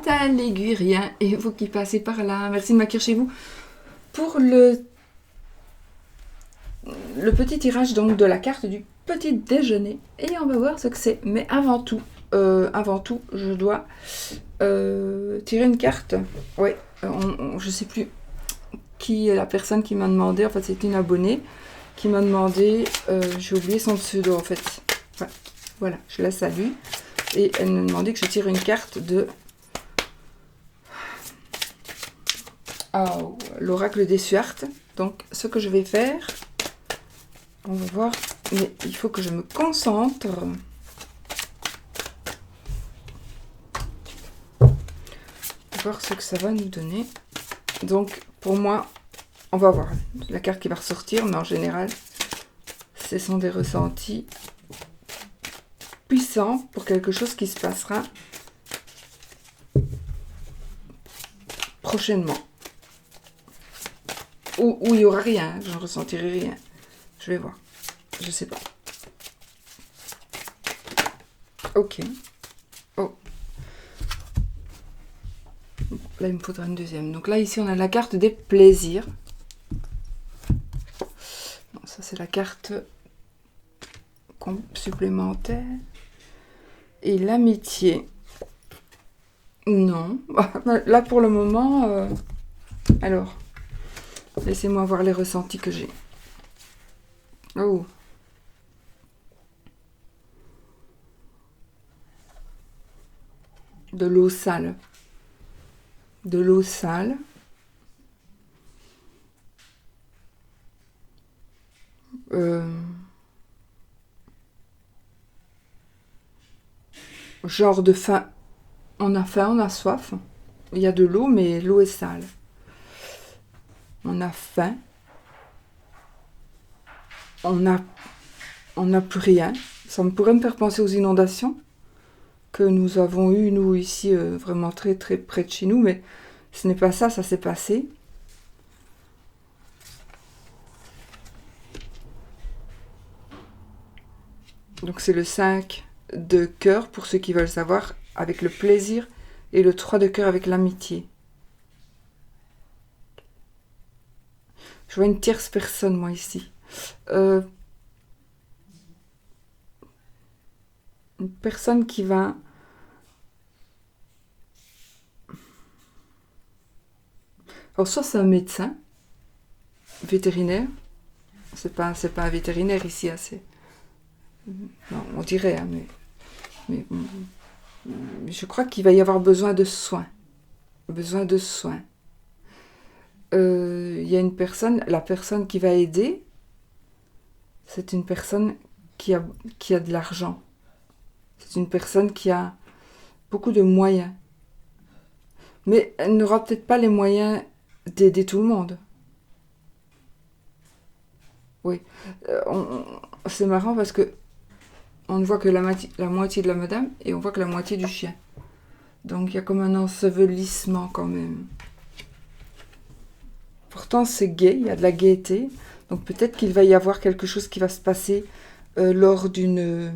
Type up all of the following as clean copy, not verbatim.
matin, l'aiguille, rien. Et vous qui passez par là, merci de m'accueillir chez vous. Pour le petit tirage donc de la carte du petit déjeuner. Et on va voir ce que c'est. Mais avant tout, je dois tirer une carte. Ouais, je sais plus qui est la personne qui m'a demandé. En fait, c'est une abonnée qui m'a demandé. J'ai oublié son pseudo en fait. Ouais, voilà, je la salue. Et elle m'a demandé que je tire une carte de l'oracle des Suartes. Donc, ce que je vais faire, on va voir, mais il faut que je me concentre. Voir ce que ça va nous donner. Donc, pour moi, on va voir la carte qui va ressortir, mais en général, ce sont des ressentis puissants pour quelque chose qui se passera prochainement. Ou il n'y aura rien, je ne ressentirai rien. Je vais voir. Je sais pas. Ok. Oh. Là, il me faudra une deuxième. Donc là, ici, on a la carte des plaisirs. Non, ça, c'est la carte supplémentaire. Et l'amitié. Non. Là, pour le moment... Alors, laissez-moi voir les ressentis que j'ai. Oh. De l'eau sale. De l'eau sale. Genre de faim. On a faim, on a soif. Il y a de l'eau, mais l'eau est sale. On a faim. On n'a plus rien. Ça me pourrait me faire penser aux inondations que nous avons eues, nous, ici, vraiment très, très près de chez nous. Mais ce n'est pas ça, ça s'est passé. Donc c'est le 5 de cœur, pour ceux qui veulent savoir, avec le plaisir, et le 3 de cœur avec l'amitié. Je vois une tierce personne, moi, ici. Une personne qui va... Alors, soit c'est un médecin, vétérinaire. C'est pas un vétérinaire ici, assez. Non, on dirait, hein, mais je crois qu'il va y avoir besoin de soins. Besoin de soins. Il y a une personne, la personne qui va aider, c'est une personne qui a de l'argent. C'est une personne qui a beaucoup de moyens. Mais elle n'aura peut-être pas les moyens d'aider tout le monde. Oui. C'est marrant parce que on ne voit que la moitié de la madame et on voit que la moitié du chien. Donc il y a comme un ensevelissement quand même. Pourtant c'est gai, il y a de la gaieté. Donc peut-être qu'il va y avoir quelque chose qui va se passer lors de...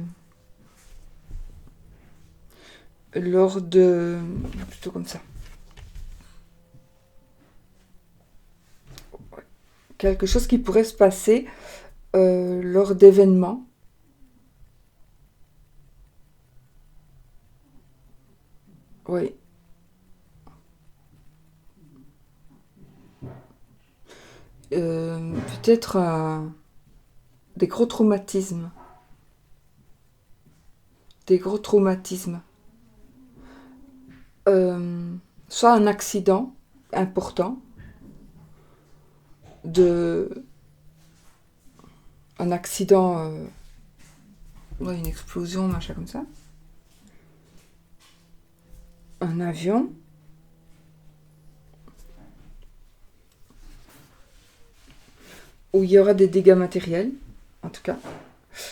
Plutôt comme ça. Quelque chose qui pourrait se passer lors d'événements. Oui. Peut-être des gros traumatismes. Des gros traumatismes. Soit un accident important, un accident, une explosion, machin comme ça. Un avion. Où il y aura des dégâts matériels, en tout cas.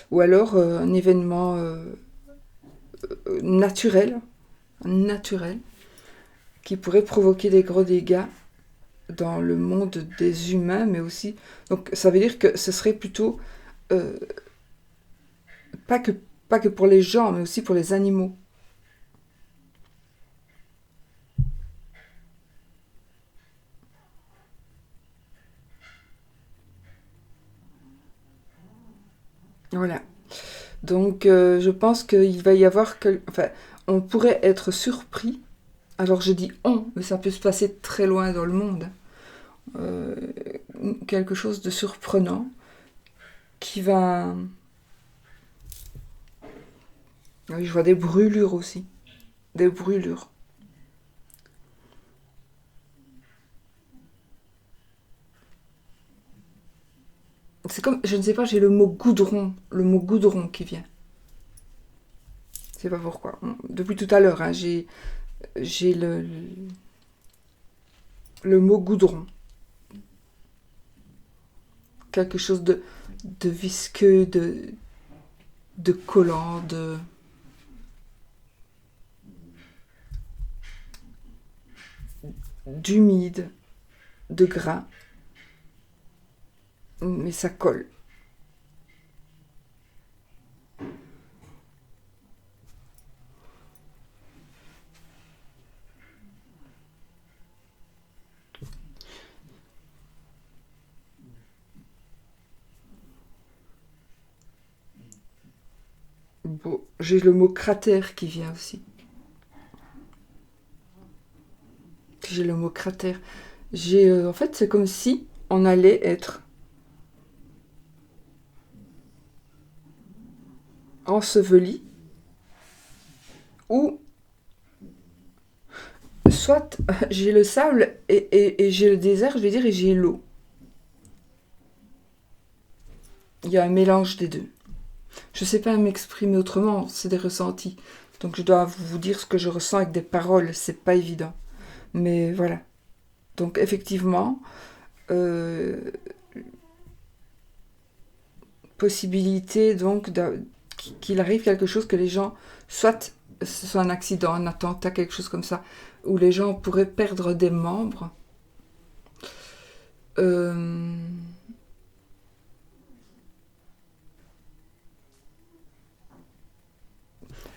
Ou alors un événement naturel, qui pourrait provoquer des gros dégâts dans le monde des humains, mais aussi... Donc ça veut dire que ce serait plutôt... pas que pour les gens, mais aussi pour les animaux. Voilà. Donc, je pense qu'il va y avoir... Enfin, on pourrait être surpris. Alors, je dis on, mais ça peut se passer très loin dans le monde. Euh, Quelque chose de surprenant qui va... Oui, je vois des brûlures aussi. Des brûlures. C'est comme, je ne sais pas, j'ai le mot goudron qui vient. Je sais pas pourquoi. Depuis tout à l'heure, hein, j'ai le mot goudron. Quelque chose de visqueux, de collant, d'humide, de gras. Mais ça colle. Bon, j'ai le mot cratère qui vient aussi. J'ai le mot cratère. En fait, c'est comme si on allait être enseveli ou soit j'ai le sable et j'ai le désert, je vais dire, et j'ai l'eau. Il y a un mélange des deux. Je ne sais pas m'exprimer autrement, c'est des ressentis. Donc je dois vous dire ce que je ressens avec des paroles, c'est pas évident. Mais voilà. Donc effectivement, euh, possibilité donc qu'il arrive quelque chose que les gens, soit ce soit un accident, un attentat, quelque chose comme ça, où les gens pourraient perdre des membres. Euh,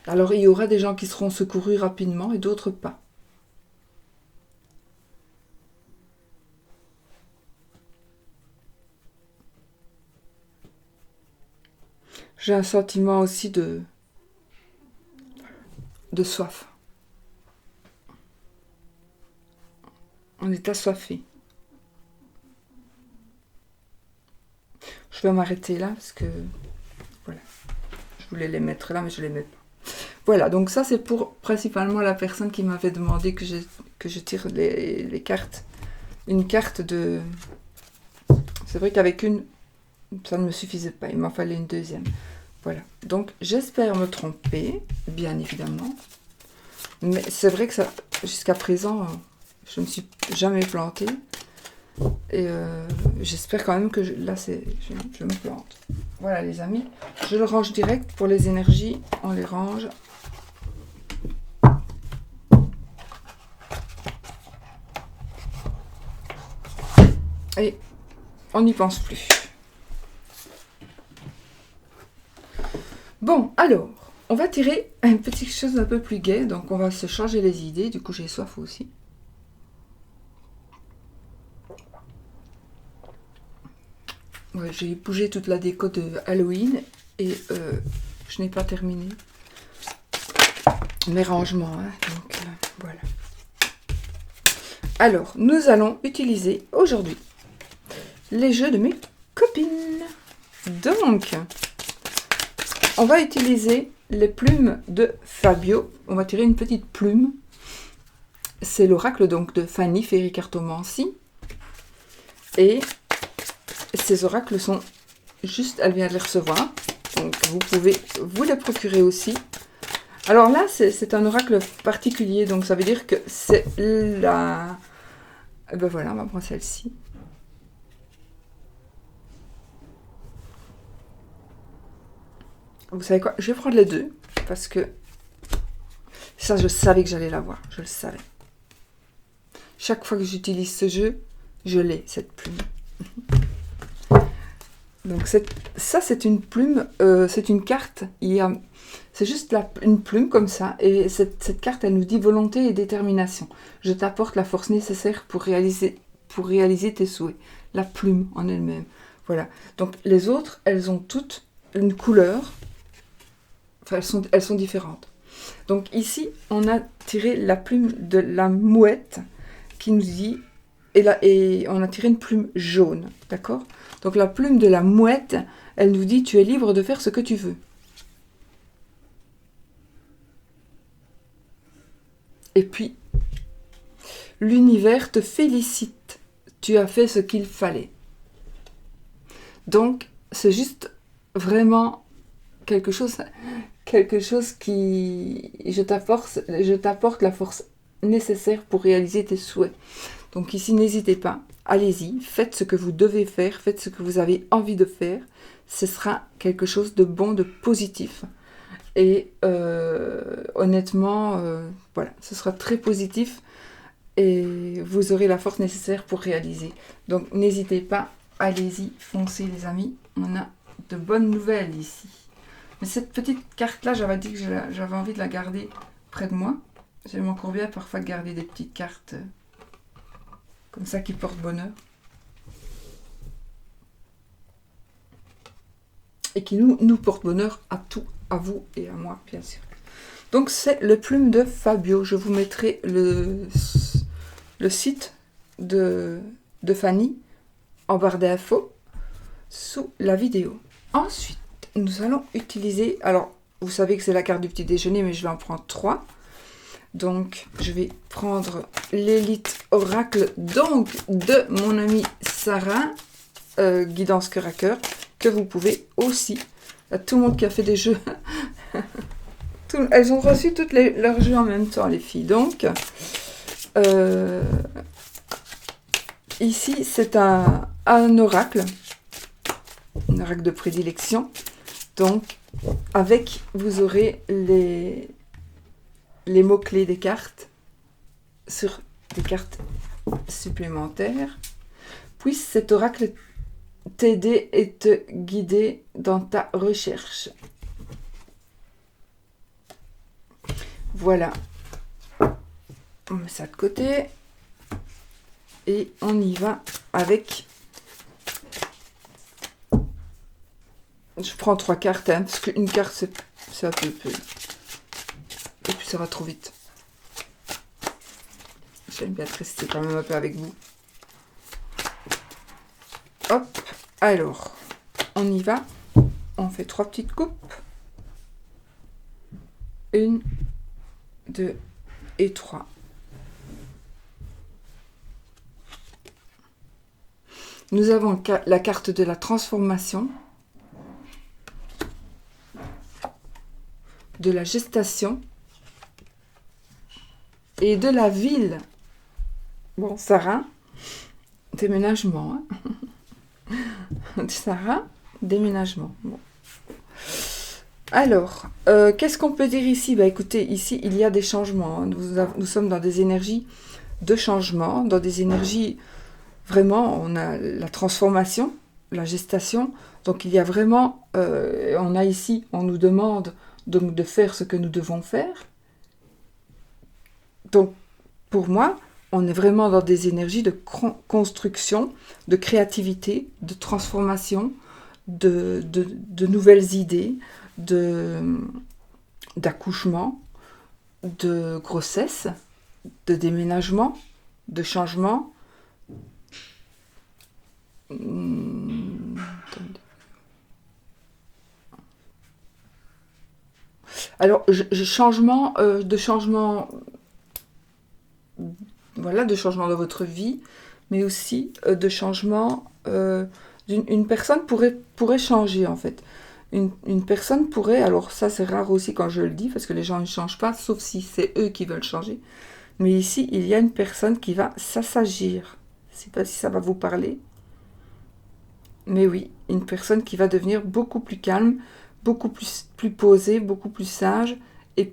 alors il y aura des gens qui seront secourus rapidement et d'autres pas. J'ai un sentiment aussi de soif. On est assoiffé. Je vais m'arrêter là parce que voilà. Je voulais les mettre là, mais je les mets pas. Voilà, donc ça c'est pour principalement la personne qui m'avait demandé que je tire les cartes. Une carte de... C'est vrai qu'avec une, ça ne me suffisait pas, il m'en fallait une deuxième. Voilà, donc j'espère me tromper, bien évidemment. Mais c'est vrai que ça, jusqu'à présent, je ne me suis jamais plantée. Et j'espère quand même que là, je me plante. Voilà les amis, je le range direct pour les énergies, on les range. Et on n'y pense plus. Bon, alors, on va tirer une petite chose un peu plus gaie, donc on va se changer les idées, du coup j'ai soif aussi. Ouais, j'ai bougé toute la déco de Halloween et je n'ai pas terminé mes rangements, hein, donc voilà. Alors, nous allons utiliser aujourd'hui les jeux de mes copines. Donc, on va utiliser les plumes de Fabio. On va tirer une petite plume. C'est l'oracle donc de Fanny Ferry-Cartomancie. Et ces oracles sont juste, elle vient de les recevoir. Donc, vous pouvez vous les procurer aussi. Alors là, c'est un oracle particulier. Donc, ça veut dire que c'est la... Ben voilà, on va prendre celle-ci. Vous savez quoi? Je vais prendre les deux, parce que ça, je savais que j'allais l'avoir. Je le savais. Chaque fois que j'utilise ce jeu, je l'ai, cette plume. Donc ça, c'est une plume, c'est une carte. C'est juste une plume comme ça. Et cette carte, elle nous dit volonté et détermination. Je t'apporte la force nécessaire pour réaliser tes souhaits. La plume en elle-même. Voilà. Donc les autres, elles ont toutes une couleur. Enfin, elles sont différentes. Donc ici, on a tiré la plume de la mouette qui nous dit... Et on a tiré une plume jaune, d'accord? Donc la plume de la mouette, elle nous dit, tu es libre de faire ce que tu veux. Et puis, l'univers te félicite. Tu as fait ce qu'il fallait. Donc, c'est juste vraiment quelque chose qui... Je t'apporte la force nécessaire pour réaliser tes souhaits. Donc ici, n'hésitez pas, allez-y, faites ce que vous devez faire, faites ce que vous avez envie de faire. Ce sera quelque chose de bon, de positif. Et honnêtement, voilà, ce sera très positif et vous aurez la force nécessaire pour réaliser. Donc n'hésitez pas, allez-y, foncez les amis, on a de bonnes nouvelles ici. Mais cette petite carte-là, j'avais dit que j'avais envie de la garder près de moi. J'aime encore bien parfois garder des petites cartes comme ça qui portent bonheur. Et qui nous portent bonheur à tout, à vous et à moi, bien sûr. Donc c'est le plume de Fabio. Je vous mettrai le site de Fanny en barre d'infos sous la vidéo. Ensuite, nous allons utiliser... Alors, vous savez que c'est la carte du petit déjeuner, mais je vais en prendre 3. Donc, je vais prendre l'élite oracle donc de mon amie Sarah, guidance cœur à cœur, que vous pouvez aussi. Tout le monde qui a fait des jeux, elles ont reçu toutes leurs jeux en même temps, les filles. Donc, ici, c'est un oracle de prédilection. Donc, avec, vous aurez les mots-clés des cartes sur des cartes supplémentaires. Puisse cet oracle t'aider et te guider dans ta recherche. Voilà. On met ça de côté. Et on y va avec... Je prends 3 cartes, hein, parce qu'une carte, c'est un peu... Et puis ça va trop vite. J'aime bien rester quand même un peu avec vous. Hop, alors, on y va. On fait 3 petites coupes. 1, 2 et 3. Nous avons la carte de la transformation, de la gestation et de la ville. Bon, Sarah, déménagement. Hein. Sarah, déménagement. Bon. Alors, qu'est-ce qu'on peut dire ici? Bah, écoutez, ici, il y a des changements. Hein. Nous sommes dans des énergies de changement, dans des énergies, vraiment, on a la transformation, la gestation. Donc, il y a vraiment, on a ici, on nous demande donc de faire ce que nous devons faire. Donc, pour moi, on est vraiment dans des énergies de construction, de créativité, de transformation, de nouvelles idées, d'accouchement, de grossesse, de déménagement, de changement. Alors, changement, voilà, de changement dans votre vie, mais aussi de changement, une personne pourrait changer en fait. Une personne pourrait, alors ça c'est rare aussi quand je le dis, parce que les gens ne changent pas, sauf si c'est eux qui veulent changer. Mais ici, il y a une personne qui va s'assagir. Je ne sais pas si ça va vous parler. Mais oui, une personne qui va devenir beaucoup plus calme, beaucoup plus posée, beaucoup plus sage, et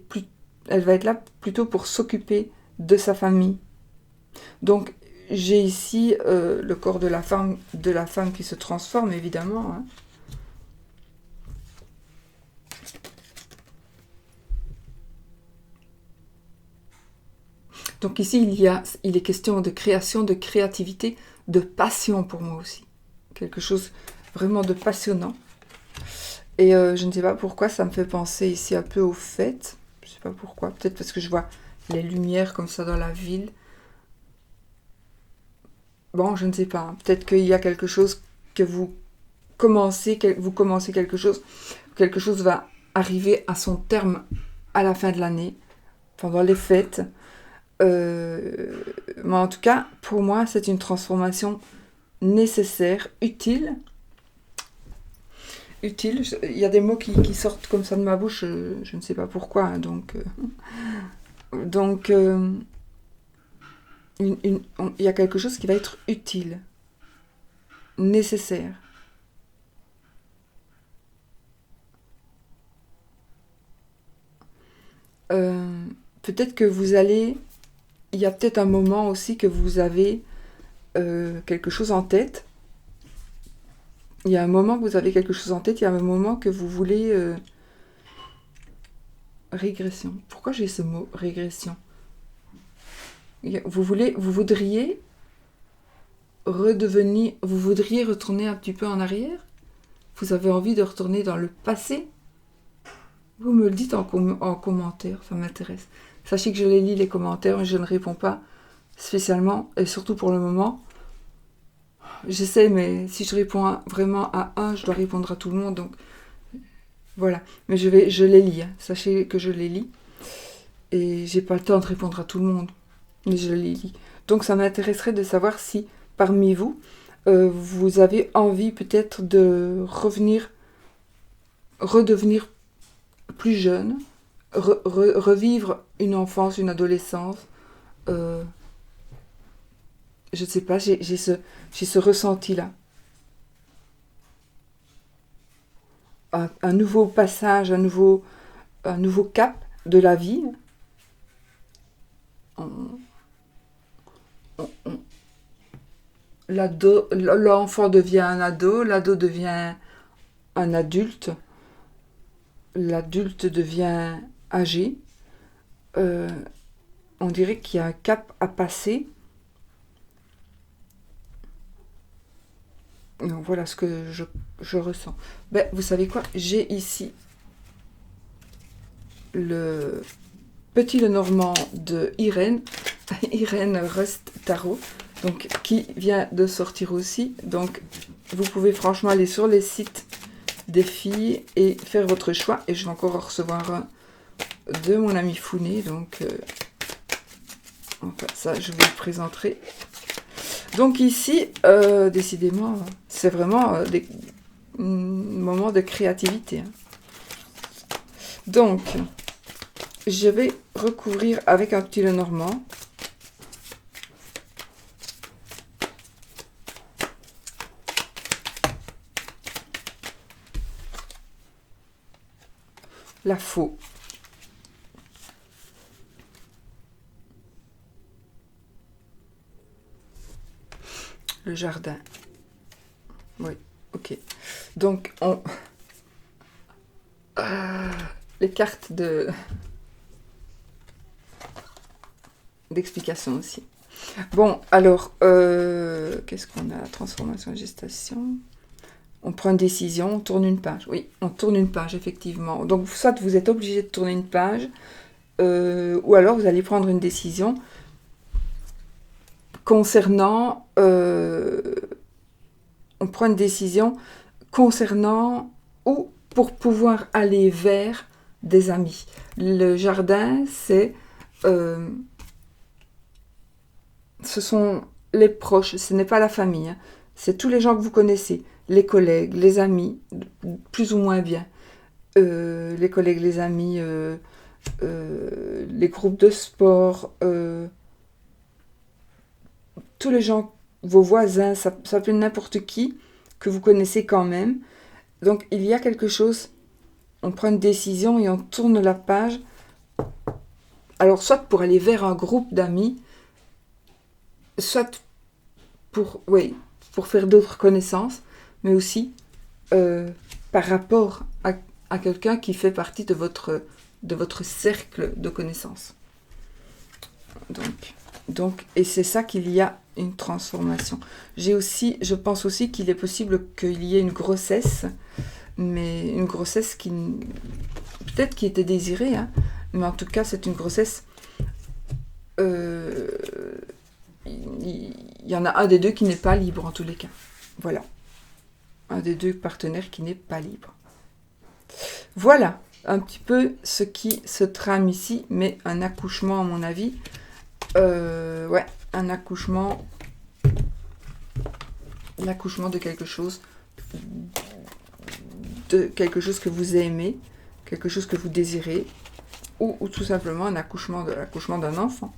elle va être là plutôt pour s'occuper de sa famille. Donc, j'ai ici le corps de la femme qui se transforme, évidemment. Hein. Donc ici, il est question de création, de créativité, de passion pour moi aussi. Quelque chose vraiment de passionnant. Et je ne sais pas pourquoi, ça me fait penser ici un peu aux fêtes. Je sais pas pourquoi. Peut-être parce que je vois les lumières comme ça dans la ville. Bon, je ne sais pas. Peut-être qu'il y a quelque chose que vous commencez quelque chose va arriver à son terme à la fin de l'année, pendant les fêtes. Mais en tout cas, pour moi, c'est une transformation nécessaire, utile. Utile. Il y a des mots qui sortent comme ça de ma bouche, je ne sais pas pourquoi. Hein, donc il y a quelque chose qui va être utile, nécessaire. Peut-être que vous allez... Il y a peut-être un moment aussi que vous avez quelque chose en tête. Il y a un moment que vous avez quelque chose en tête, il y a un moment que vous voulez... régression. Pourquoi j'ai ce mot, régression? Vous voudriez redevenir... Vous voudriez retourner un petit peu en arrière? Vous avez envie de retourner dans le passé? Vous me le dites en commentaire, ça m'intéresse. Sachez que je les lis les commentaires et je ne réponds pas spécialement, et surtout pour le moment. J'essaie, mais si je réponds vraiment à un, je dois répondre à tout le monde, donc voilà. Mais je les lis, hein. Sachez que je les lis, et j'ai pas le temps de répondre à tout le monde, mais je les lis. Donc ça m'intéresserait de savoir si, parmi vous, vous avez envie peut-être de redevenir plus jeune, revivre une enfance, une adolescence. Je ne sais pas, j'ai ce ressenti-là. Un nouveau passage, un nouveau cap de la vie. L'enfant devient un ado, l'ado devient un adulte, l'adulte devient âgé. On dirait qu'il y a un cap à passer. Donc voilà ce que je ressens. Ben, vous savez quoi? J'ai ici le Petit Lenormand de Irène, Irène Rust Tarot, donc, qui vient de sortir aussi. Donc vous pouvez franchement aller sur les sites des filles et faire votre choix. Et je vais encore en recevoir un de mon ami Founé. Donc enfin, ça, je vous le présenterai. Donc ici, décidément, c'est vraiment des moments de créativité. Donc, je vais recouvrir avec un petit Lenormand. La faux. Le jardin. Oui, ok. Donc, les cartes d'explication aussi. Bon, alors, qu'est-ce qu'on a? Transformation et gestation. On prend une décision, on tourne une page. Oui, on tourne une page, effectivement. Donc, soit vous êtes obligé de tourner une page, ou alors vous allez prendre une décision concernant... on prend une décision concernant ou pour pouvoir aller vers des amis. Le jardin, ce sont les proches, ce n'est pas la famille, hein. C'est tous les gens que vous connaissez, les collègues, les amis, plus ou moins bien. Les collègues, les amis, les groupes de sport, tous les gens, vos voisins, ça peut être n'importe qui que vous connaissez quand même. Donc il y a quelque chose, on prend une décision et on tourne la page. Alors soit pour aller vers un groupe d'amis, soit pour faire d'autres connaissances, mais aussi par rapport à quelqu'un qui fait partie de votre cercle de connaissances. Donc, et c'est ça qu'il y a une transformation. Je pense aussi qu'il est possible qu'il y ait une grossesse, mais une grossesse qui peut-être qui était désirée, hein, mais en tout cas c'est une grossesse, il y en a un des deux qui n'est pas libre en tous les cas. Voilà, un des deux partenaires qui n'est pas libre. Voilà un petit peu ce qui se trame ici, mais un accouchement à mon avis, ouais, un accouchement, l'accouchement de quelque chose que vous aimez, quelque chose que vous désirez, ou tout simplement un accouchement d'un enfant.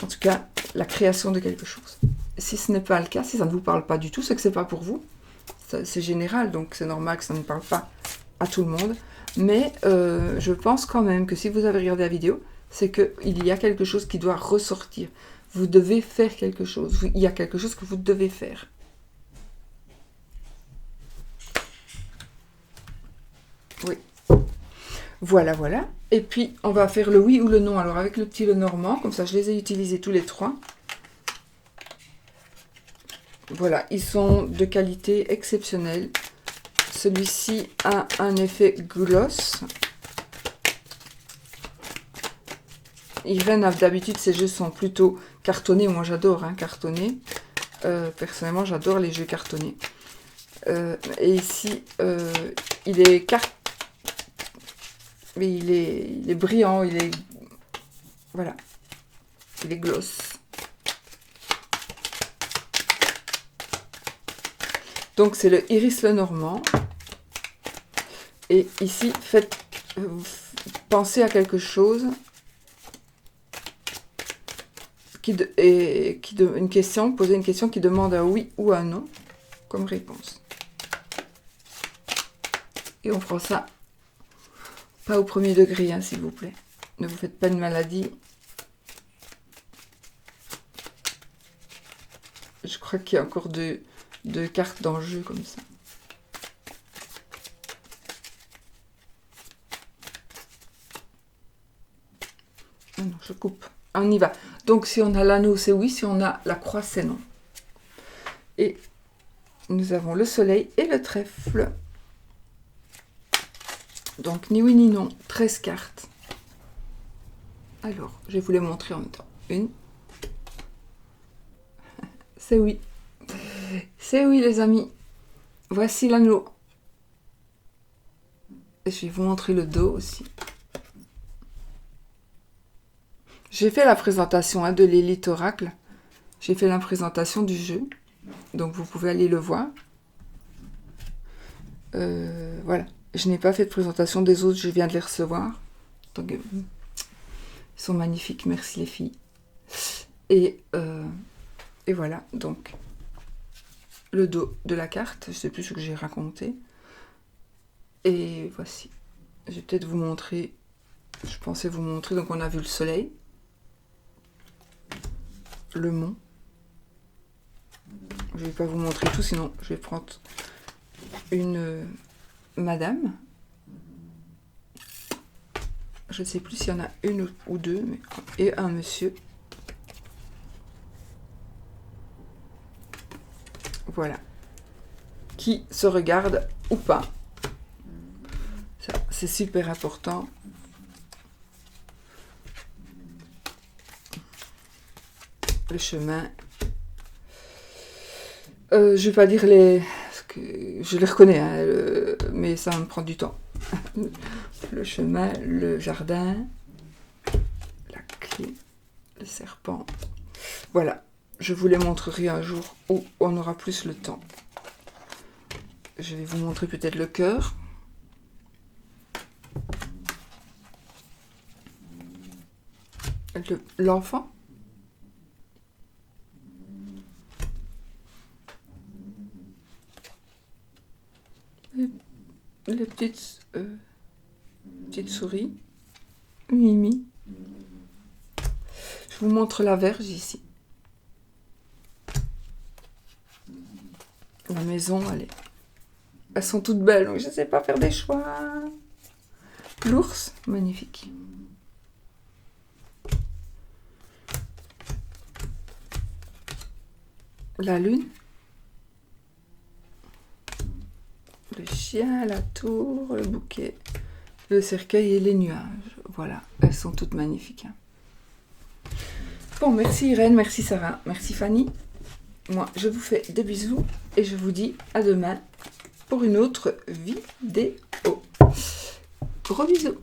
En tout cas, la création de quelque chose. Si ce n'est pas le cas, si ça ne vous parle pas du tout, c'est que c'est pas pour vous. C'est général, donc c'est normal que ça ne parle pas à tout le monde. Mais je pense quand même que si vous avez regardé la vidéo, c'est qu'il y a quelque chose qui doit ressortir. Vous devez faire quelque chose. Il y a quelque chose que vous devez faire. Oui. Voilà, voilà. Et puis, on va faire le oui ou le non. Alors, avec le petit Lenormand, comme ça, je les ai utilisés tous les trois. Voilà, ils sont de qualité exceptionnelle. Celui-ci a un effet gloss. Irène, d'habitude, ses jeux sont plutôt cartonnés. Moi, j'adore cartonner. Personnellement, j'adore les jeux cartonnés. Et ici, il est mais il est brillant, voilà, il est gloss. Donc c'est le Iris Lenormand. Et ici, pensez à quelque chose posez une question qui demande un oui ou un non comme réponse. Et on prend ça pas au premier degré, hein, s'il vous plaît. Ne vous faites pas de maladie. Je crois qu'il y a encore deux cartes dans le jeu comme ça. Ah non, je coupe. On y va. Donc si on a l'anneau, c'est oui. Si on a la croix, c'est non. Et nous avons le soleil et le trèfle. Donc, ni oui ni non, 13 cartes. Alors, je vais vous les montrer en même temps. Une. C'est oui. C'est oui, les amis. Voici l'anneau. Et je vais vous montrer le dos aussi. J'ai fait la présentation de l'élite oracle. J'ai fait la présentation du jeu. Donc, vous pouvez aller le voir. Voilà. Je n'ai pas fait de présentation des autres, je viens de les recevoir. Donc, ils sont magnifiques, merci les filles. Et voilà, donc, le dos de la carte, je ne sais plus ce que j'ai raconté. Et voici. Je vais peut-être vous montrer, je pensais vous montrer, donc on a vu le soleil, le mont. Je ne vais pas vous montrer tout, sinon je vais prendre une madame. Je ne sais plus s'il y en a une ou deux, et un monsieur. Voilà. Qui se regarde ou pas. Ça, c'est super important. Le chemin. Je vais pas dire les... Parce que je les reconnais, mais ça me prend du temps. Le chemin, le jardin, la clé, le serpent. Voilà. Je vous les montrerai un jour où on aura plus le temps. Je vais vous montrer peut-être le cœur. L'enfant. Les petites souris. Mimi. Je vous montre la verge ici. La maison, elles sont toutes belles, donc je ne sais pas faire des choix. L'ours, magnifique. La lune. le chien, la tour, le bouquet, le cercueil et les nuages. Voilà, elles sont toutes magnifiques. Hein. Bon, merci Irène, merci Sarah, merci Fanny. Moi, je vous fais des bisous et je vous dis à demain pour une autre vidéo. Gros bisous.